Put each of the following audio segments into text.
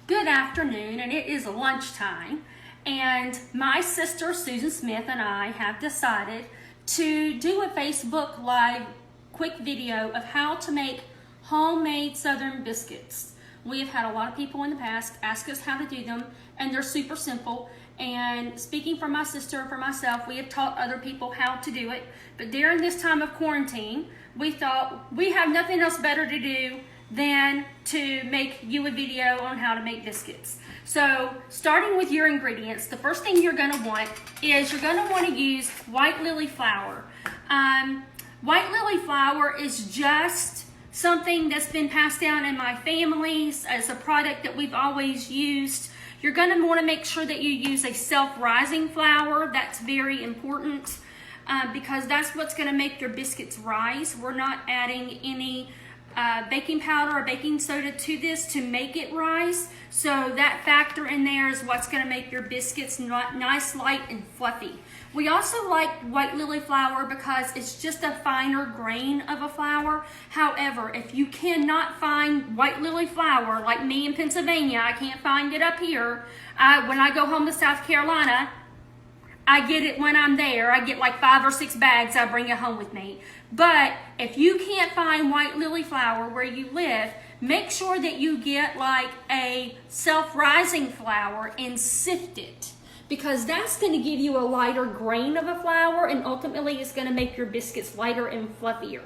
Good afternoon, and it is lunchtime, and my sister Susan Smith and I have decided to do a Facebook Live quick video of how to make homemade Southern biscuits. We have had a lot of people in the past ask us how to do them, and they're super simple. And speaking for my sister and for myself, we have taught other people how to do it, but during this time of quarantine, we thought we have nothing else better to do than to make you a video on how to make biscuits. So starting with your ingredients, the first thing you're going to want is you're going to want to use white lily flour. White lily flour is just something that's been passed down in my family as a product that we've always used. You're going to want to make sure that you use a self-rising flour. That's very important because that's what's going to make your biscuits rise. We're not adding any baking powder or baking soda to this to make it rise. So that factor in there is what's going to make your biscuits nice, light, and fluffy. We also like white lily flour because it's just a finer grain of a flour. However, if you cannot find white lily flour, like me in Pennsylvania, I can't find it up here. When I go home to South Carolina, I get it when I'm there. I get like 5 or 6 bags. I bring it home with me. But if you can't find white lily flour where you live, make sure that you get like a self-rising flour and sift it, because that's going to give you a lighter grain of a flour, and ultimately it's going to make your biscuits lighter and fluffier.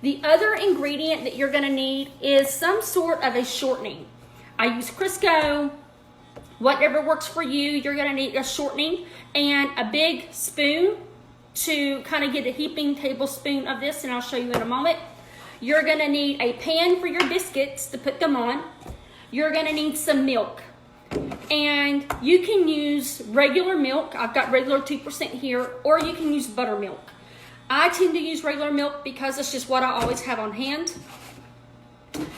The other ingredient that you're going to need is some sort of a shortening. I use Crisco. Whatever works for you, you're going to need a shortening and a big spoon to kind of get a heaping tablespoon of this, and I'll show you in a moment. You're going to need a pan for your biscuits to put them on. You're going to need some milk, and you can use regular milk. I've got regular 2% here, or you can use buttermilk. I tend to use regular milk because it's just what I always have on hand.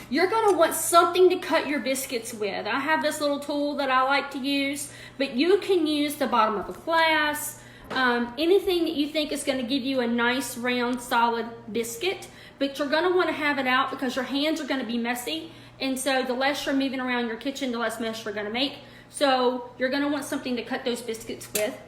You're going to want something to cut your biscuits with. I have this little tool that I like to use, but you can use the bottom of a glass, anything that you think is going to give you a nice round solid biscuit, but you're going to want to have it out because your hands are going to be messy, and so the less you're moving around your kitchen, the less mess you're going to make. So you're going to want something to cut those biscuits with.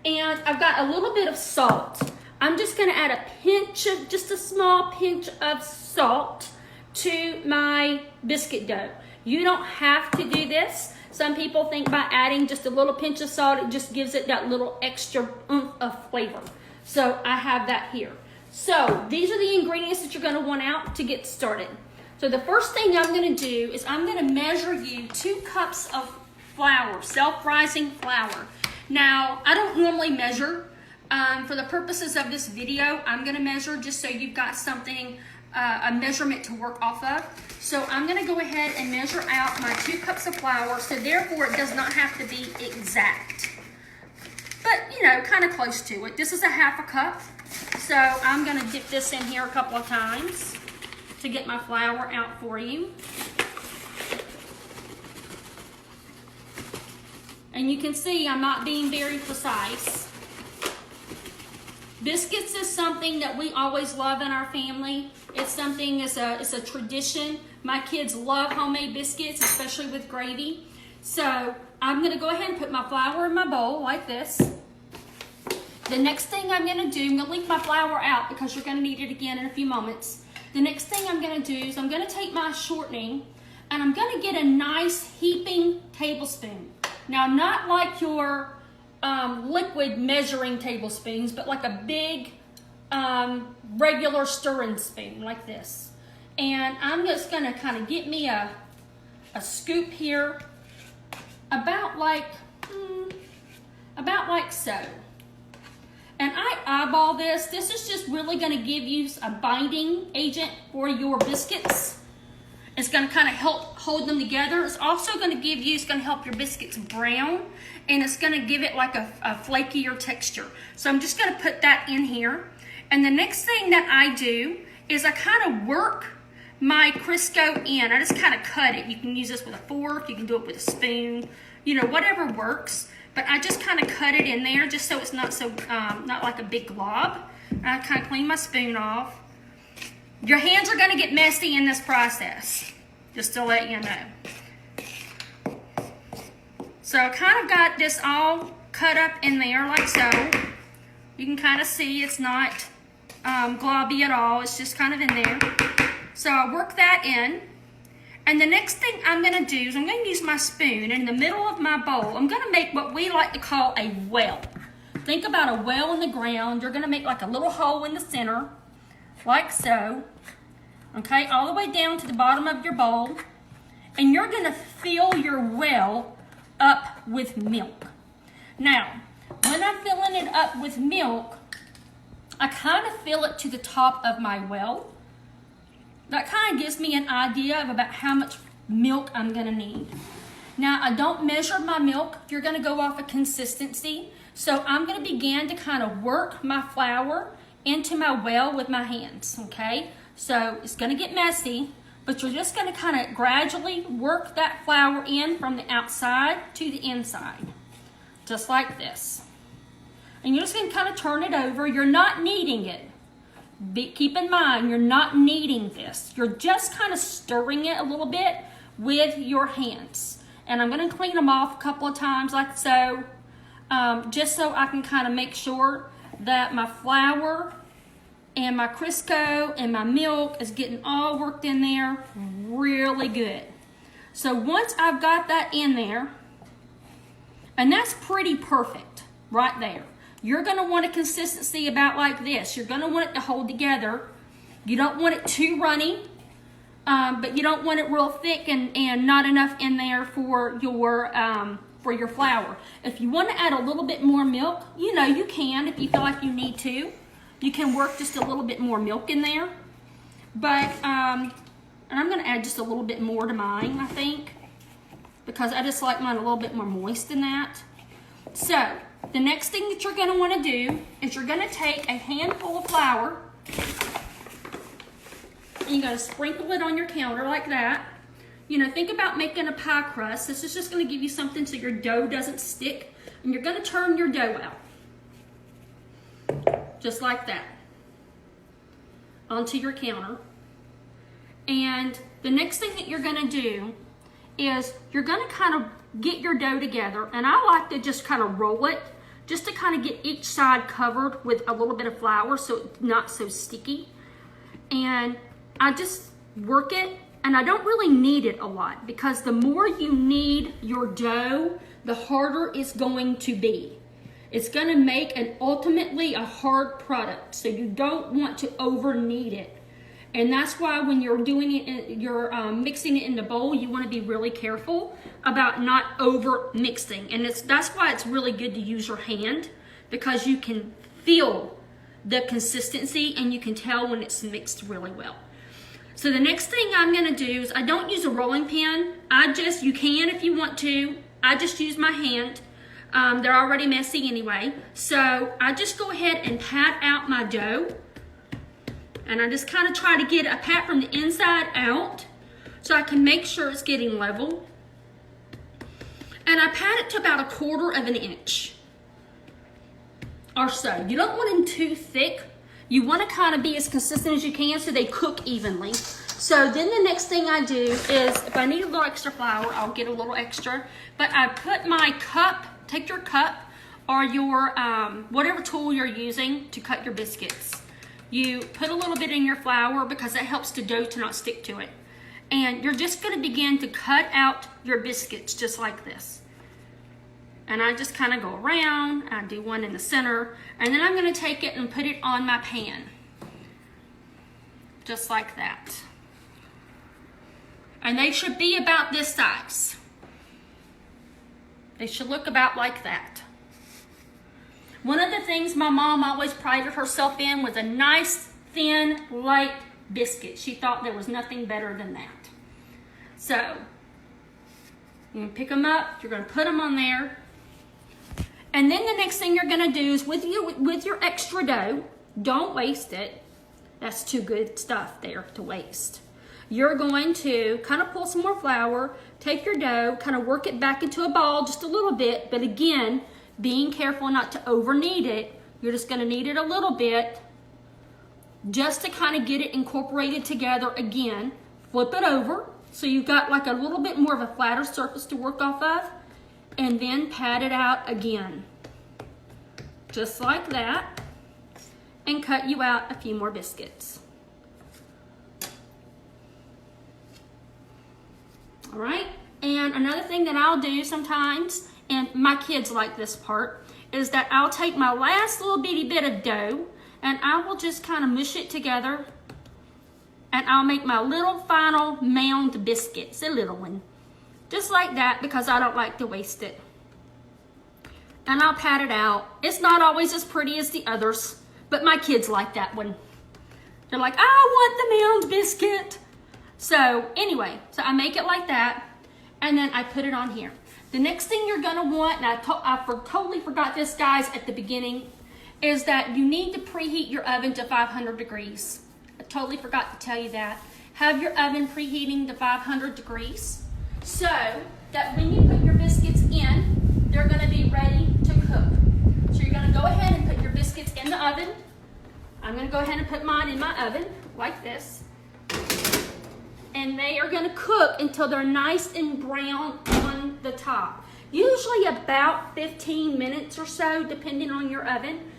And I've got a little bit of salt. I'm just going to add just a small pinch of salt to my biscuit dough. You don't have to do this. Some people think by adding just a little pinch of salt, it just gives it that little extra oomph of flavor. So I have that here. So these are the ingredients that you're going to want out to get started. So the first thing I'm going to do is I'm going to measure you 2 cups of flour, self-rising flour. Now, I don't normally measure. For the purposes of this video, I'm going to measure just so you've got something, a measurement to work off of. So I'm going to go ahead and measure out my 2 cups of flour, so therefore it does not have to be exact. But, you know, kind of close to it. This is a 1/2 cup. So I'm going to dip this in here a couple of times to get my flour out for you. And you can see I'm not being very precise. Biscuits is something that we always love in our family. It's something, it's a tradition. My kids love homemade biscuits, especially with gravy. So I'm going to go ahead and put my flour in my bowl like this. The next thing I'm going to do, I'm going to leave my flour out because you're going to need it again in a few moments. The next thing I'm going to do is I'm going to take my shortening and I'm going to get a nice heaping tablespoon. Now, not like your liquid measuring tablespoons, but like a big regular stirring spoon like this. And I'm just going to kind of get me a scoop here about like so. And I eyeball this. This is just really going to give you a binding agent for your biscuits. It's going to kind of help hold them together. It's also going to give you, it's going to help your biscuits brown, and it's going to give it like a flakier texture. So I'm just going to put that in here. And the next thing that I do is I kind of work my Crisco in. I just kind of cut it. You can use this with a fork. You can do it with a spoon. You know, whatever works. But I just kind of cut it in there just so it's not so, not like a big glob. I kind of clean my spoon off. Your hands are going to get messy in this process, just to let you know. So I kind of got this all cut up in there like so. You can kind of see it's not globby at all. It's just kind of in there. So I work that in. And the next thing I'm going to do is I'm going to use my spoon, and in the middle of my bowl, I'm going to make what we like to call a well. Think about a well in the ground. You're going to make like a little hole in the center, like so. Okay, all the way down to the bottom of your bowl. And you're going to fill your well up with milk. Now, when I'm filling it up with milk, I kind of fill it to the top of my well. That kind of gives me an idea of about how much milk I'm going to need. Now, I don't measure my milk. You're going to go off of consistency. So I'm going to begin to kind of work my flour into my well with my hands, okay? So it's going to get messy, but you're just going to kind of gradually work that flour in from the outside to the inside, just like this. And you're just going to kind of turn it over. You're not kneading it. Keep in mind, you're not kneading this. You're just kind of stirring it a little bit with your hands. And I'm going to clean them off a couple of times like so, just so I can kind of make sure that my flour and my Crisco and my milk is getting all worked in there really good. So once I've got that in there, and that's pretty perfect right there. You're going to want a consistency about like this. You're going to want it to hold together. You don't want it too runny, but you don't want it real thick and not enough in there for your flour. If you want to add a little bit more milk, you know you can if you feel like you need to. You can work just a little bit more milk in there. But, and I'm going to add just a little bit more to mine, I think, because I just like mine a little bit more moist than that. So, the next thing that you're going to want to do is you're going to take a handful of flour and you're going to sprinkle it on your counter like that. You know, think about making a pie crust. This is just going to give you something so your dough doesn't stick. And you're going to turn your dough out. Just like that. Onto your counter. And the next thing that you're going to do is you're going to kind of get your dough together. And I like to just kind of roll it, just to kind of get each side covered with a little bit of flour so it's not so sticky. And I just work it, and I don't really knead it a lot, because the more you knead your dough, the harder it's going to be. It's going to make ultimately a hard product, so you don't want to over knead it. And that's why when you're doing it, you're mixing it in the bowl, you want to be really careful about not over mixing. And that's why it's really good to use your hand, because you can feel the consistency and you can tell when it's mixed really well. So the next thing I'm going to do is I don't use a rolling pin. You can if you want to. I just use my hand. They're already messy anyway. So I just go ahead and pat out my dough. And I just kind of try to get a pat from the inside out so I can make sure it's getting level. And I pat it to about 1/4 inch or so. You don't want them too thick. You want to kind of be as consistent as you can so they cook evenly. So then the next thing I do is, if I need a little extra flour, I'll get a little extra. But I put my cup, take your cup or your whatever tool you're using to cut your biscuits. You put a little bit in your flour because that helps the dough to not stick to it. And you're just going to begin to cut out your biscuits just like this. And I just kind of go around. I do one in the center. And then I'm going to take it and put it on my pan. Just like that. And they should be about this size. They should look about like that. One of the things my mom always prided herself in was a nice, thin, light biscuit. She thought there was nothing better than that. So, you're going to pick them up. You're going to put them on there. And then the next thing you're going to do is with your extra dough, don't waste it. That's too good stuff there to waste. You're going to kind of pull some more flour, take your dough, kind of work it back into a ball just a little bit. But again, being careful not to over knead it. You're just going to knead it a little bit just to kind of get it incorporated together again. Flip it over so you've got like a little bit more of a flatter surface to work off of. and then pat it out again. Just like that. And cut you out a few more biscuits. All right, and another thing that I'll do sometimes, and my kids like this part, is that I'll take my last little bitty bit of dough and I will just kind of mush it together, and I'll make my little final mound biscuits, a little one. Just like that, because I don't like to waste it. And I'll pat it out. It's not always as pretty as the others, but my kids like that one. They're like, I want the mound biscuit. So anyway, so I make it like that, and then I put it on here. The next thing you're gonna want, and I totally forgot this, guys, at the beginning, is that you need to preheat your oven to 500 degrees. I totally forgot to tell you that. Have your oven preheating to 500 degrees so that when you put your biscuits in, they're gonna be ready to cook. So you're gonna go ahead and put your biscuits in the oven. I'm gonna go ahead and put mine in my oven like this. And they are gonna cook until they're nice and brown on the top. Usually about 15 minutes or so, depending on your oven.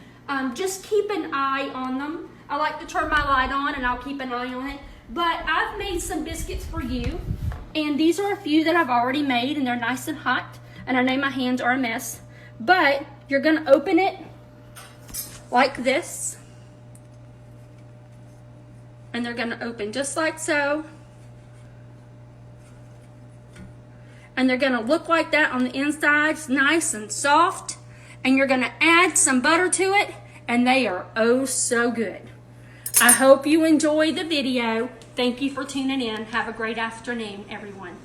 Just keep an eye on them. I like to turn my light on and I'll keep an eye on it. But I've made some biscuits for you. And these are a few that I've already made, and they're nice and hot. And I know my hands are a mess. But you're gonna open it like this. And they're gonna open just like so. And they're gonna look like that on the inside, nice and soft. And you're gonna add some butter to it, and they are oh so good. I hope you enjoyed the video. Thank you for tuning in. Have a great afternoon, everyone.